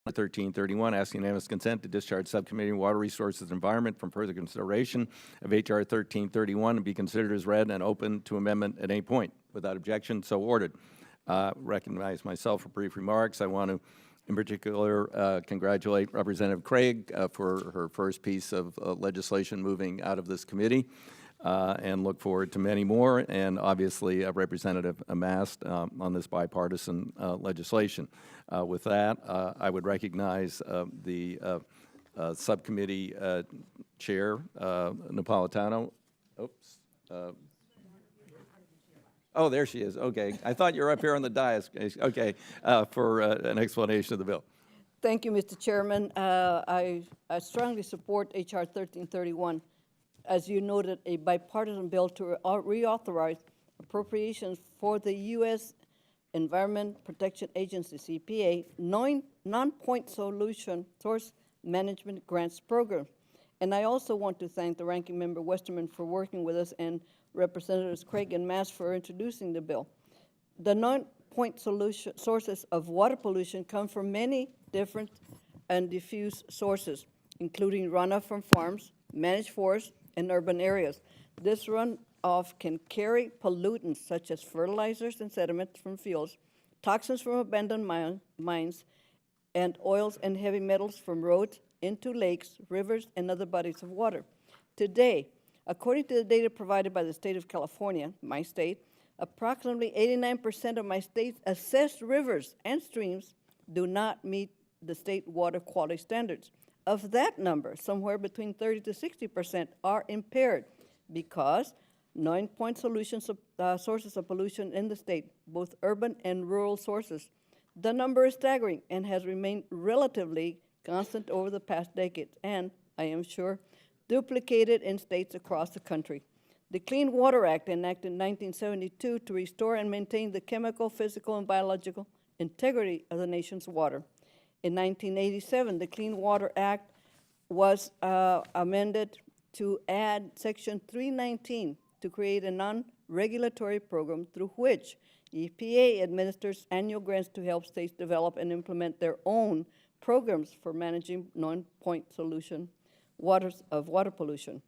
1331, asking unanimous consent to discharge Subcommittee on Water Resources and Environment from further consideration of H.R. 1331 and be considered as read and open to amendment at any point. Without objection, so ordered. Recognize myself for brief remarks. I want to, in particular, congratulate Representative Craig for her first piece of legislation moving out of this committee. And look forward to many more, and obviously Representative Mast on this bipartisan legislation. With that, I would recognize the subcommittee chair, Napolitano. Oops. Oh, there she is. Okay. I thought you were up here on the dais. Okay, for an explanation of the bill. Thank you, Mr. Chairman. I strongly support H.R. 1331. As you noted, a bipartisan bill to reauthorize appropriations for the U.S. Environment Protection Agency, EPA, non-point solution source management grants program. And I also want to thank the Ranking Member Westerman for working with us and Representatives Craig and Mast for introducing the bill. The non-point solution sources of water pollution come from many different and diffuse sources, including runoff from farms, managed forests, and urban areas. This runoff can carry pollutants such as fertilizers and sediments from fields, toxins from abandoned mines, and oils and heavy metals from roads into lakes, rivers, and other bodies of water. Today, according to the data provided by the state of California, my state, approximately 89% of my state's assessed rivers and streams do not meet the state water quality standards. Of that number, somewhere between 30 to 60% are impaired because non-point solutions sources of pollution in the state, both urban and rural sources. The number is staggering and has remained relatively constant over the past decade, and I am sure duplicated in states across the country. The Clean Water Act, enacted in 1972 to restore and maintain the chemical, physical, and biological integrity of the nation's water. In 1987, the Clean Water Act was amended to add Section 319 to create a non-regulatory program through which EPA administers annual grants to help states develop and implement their own programs for managing non-point solution water pollution.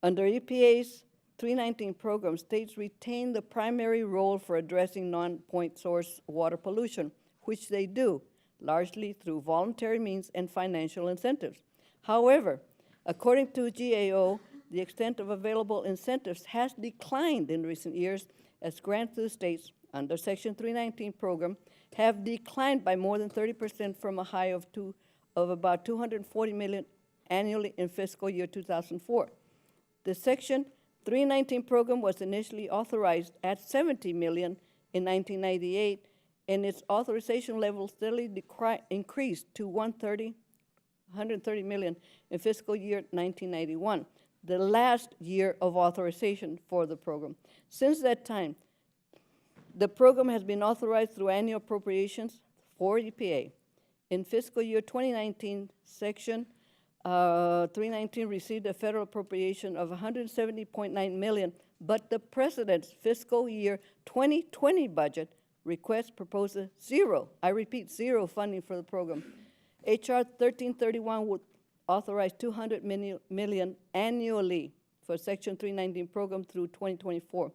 Under EPA's 319 program, states retain the primary role for addressing non-point source water pollution, which they do, largely through voluntary means and financial incentives. However, according to GAO, the extent of available incentives has declined in recent years as grants to the states under Section 319 program have declined by more than 30% from a high of about $240 million annually in fiscal year 2004. The Section 319 program was initially authorized at $70 million in 1998, and its authorization level steadily increased to $130 million in fiscal year 1991, the last year of authorization for the program. Since that time, the program has been authorized through annual appropriations for EPA. In fiscal year 2019, Section 319 received a federal appropriation of $170.9 million, but the President's fiscal year 2020 budget request proposes zero, I repeat, zero funding for the program. H.R. 1331 would authorize $200 million annually for Section 319 program through 2024.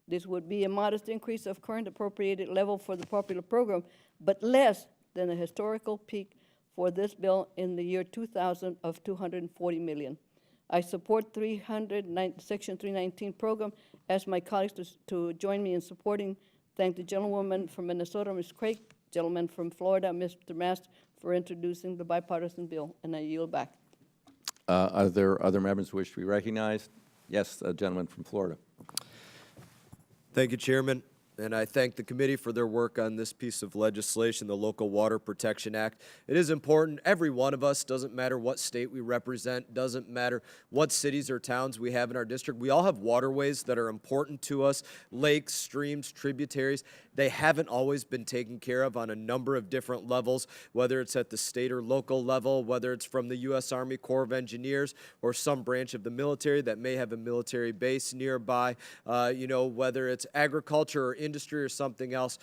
This would be a modest increase of current appropriated level for the popular program, but less than the historical peak for this bill in the year 2000 of $240 million. I support Section 319 program, ask my colleagues to join me in supporting. Thank the gentlewoman from Minnesota, Ms. Craig, gentleman from Florida, Mr. Mast, for introducing the bipartisan bill, and I yield back. Are there other members who wish to be recognized? Yes, a gentleman from Florida. Thank you, Chairman. And I thank the committee for their work on this piece of legislation, the Local Water Protection Act. It is important. Every one of us, doesn't matter what state we represent, doesn't matter what cities or towns we have in our district, we all have waterways that are important to us, lakes, streams, tributaries. They haven't always been taken care of on a number of different levels, whether it's at the state or local level, whether it's from the U.S. Army Corps of Engineers or some branch of the military that may have a military base nearby, whether it's agriculture or industry or something else.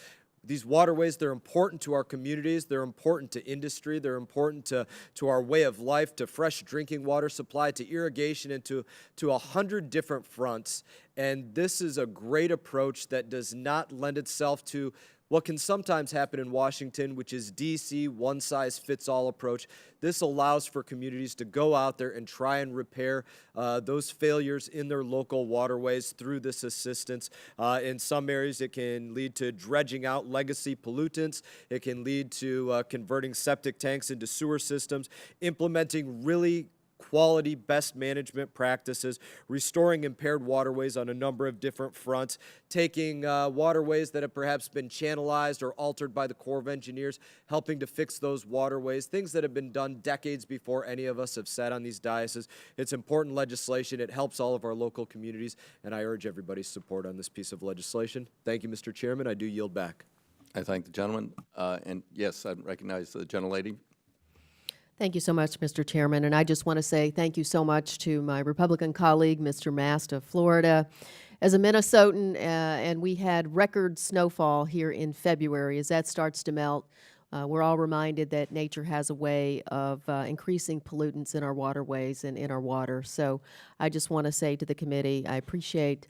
These waterways, they're important to our communities, they're important to industry, they're important to our way of life, to fresh drinking water supply, to irrigation, and to 100 different fronts. And this is a great approach that does not lend itself to what can sometimes happen in Washington, which is DC, one-size-fits-all approach. This allows for communities to go out there and try and repair those failures in their local waterways through this assistance. In some areas, it can lead to dredging out legacy pollutants. It can lead to converting septic tanks into sewer systems, implementing really quality best management practices, restoring impaired waterways on a number of different fronts, taking waterways that have perhaps been channelized or altered by the Corps of Engineers, helping to fix those waterways, things that have been done decades before any of us have sat on these dioceses. It's important legislation. It helps all of our local communities, and I urge everybody's support on this piece of legislation. Thank you, Mr. Chairman. I do yield back. I thank the gentleman. And yes, I recognize the gentlelady. Thank you so much, Mr. Chairman. And I just want to say thank you so much to my Republican colleague, Mr. Mast of Florida. As a Minnesotan, and we had record snowfall here in February, as that starts to melt, we're all reminded that nature has a way of increasing pollutants in our waterways and in our water. So I just want to say to the committee, I appreciate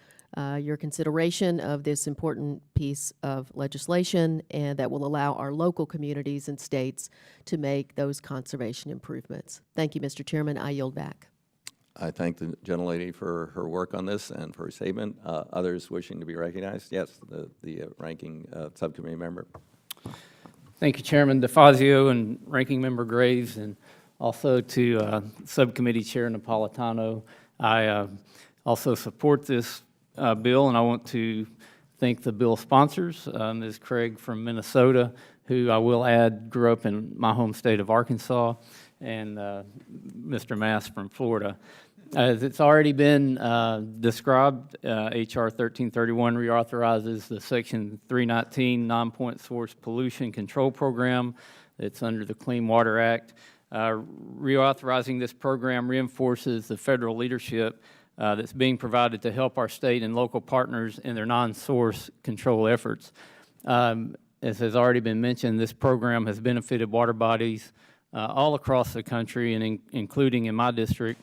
your consideration of this important piece of legislation, and that will allow our local communities and states to make those conservation improvements. Thank you, Mr. Chairman. I yield back. I thank the gentlelady for her work on this and for her statement. Others wishing to be recognized? Yes, the ranking subcommittee member. Thank you, Chairman DeFazio and Ranking Member Graves, and also to Subcommittee Chair Napolitano. I also support this bill, and I want to thank the bill sponsors, Ms. Craig from Minnesota, who I will add grew up in my home state of Arkansas, and Mr. Mast from Florida. As it's already been described, H.R. 1331 reauthorizes the Section 319 non-point source pollution control program that's under the Clean Water Act. Reauthorizing this program reinforces the federal leadership that's being provided to help our state and local partners in their non-source control efforts. As has already been mentioned, this program has benefited water bodies all across the country, and including in my district.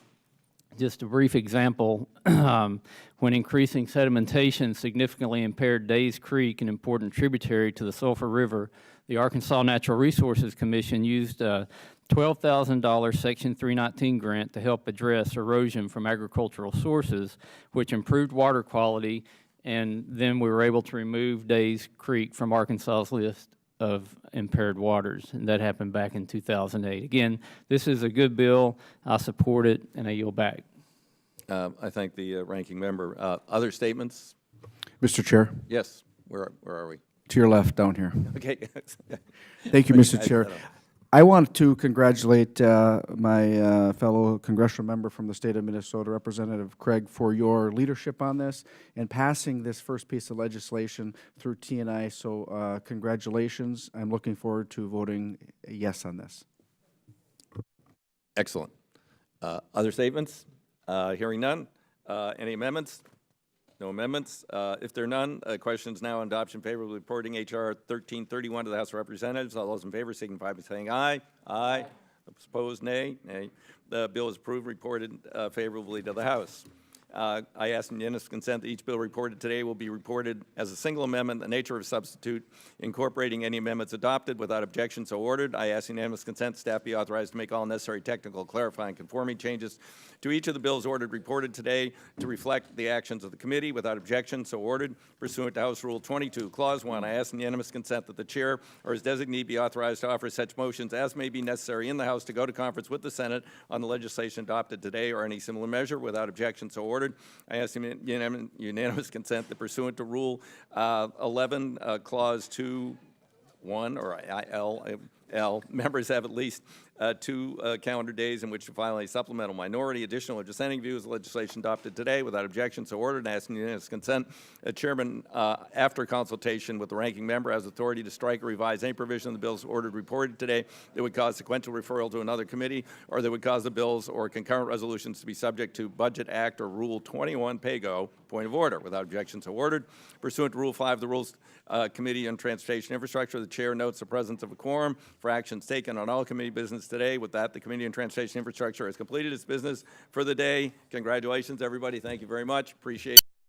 Just a brief example, when increasing sedimentation significantly impaired Days Creek, an important tributary to the Sulphur River, the Arkansas Natural Resources Commission used a $12,000 Section 319 grant to help address erosion from agricultural sources, which improved water quality, and then we were able to remove Days Creek from Arkansas's list of impaired waters, and that happened back in 2008. Again, this is a good bill. I support it, and I yield back. I thank the ranking member. Other statements? Mr. Chair, Yes. Where are we? to your left down here. Okay. Thank you, Mr. Chair. I want to congratulate my fellow congressional member from the state of Minnesota, Representative Craig, for your leadership on this and passing this first piece of legislation through T&I. So congratulations. I'm looking forward to voting yes on this. Excellent. Other statements? Hearing none. Any amendments? No amendments. If there are none, questions now on adoption favorably reporting H.R. 1331 to the House of Representatives. All those in favor signify by saying aye. Aye. Opposed, nay. Nay. The bill is approved, reported favorably to the House. I ask unanimous consent that each bill reported today will be reported as a single amendment, the nature of a substitute, incorporating any amendments adopted without objection so ordered. I ask unanimous consent staff be authorized to make all necessary technical, clarifying, conforming changes to each of the bills ordered reported today to reflect the actions of the committee without objection so ordered pursuant to House Rule 22, Clause 1. I ask unanimous consent that the chair or his designee be authorized to offer such motions as may be necessary in the House to go to conference with the Senate on the legislation adopted today or any similar measure without objection so ordered. I ask unanimous consent that pursuant to Rule 11, Clause 2, 1, or IL, L, members have at least 2 calendar days in which to file a supplemental minority, additional, or dissenting views of the legislation adopted today. Without objection, so ordered, and asking unanimous consent, Chairman, after consultation with the ranking member, has authority to strike or revise any provision of the bills ordered reported today that would cause sequential referral to another committee, or that would cause the bills or concurrent resolutions to be subject to Budget Act or Rule 21 PAYGO. Point of order. Without objection, so ordered. Pursuant to Rule 5 of the Rules Committee on Transportation Infrastructure, the chair notes the presence of a quorum for actions taken on all committee business today. With that, the Committee on Transportation Infrastructure has completed its business for the day. Congratulations, everybody. Thank you very much. Appreciate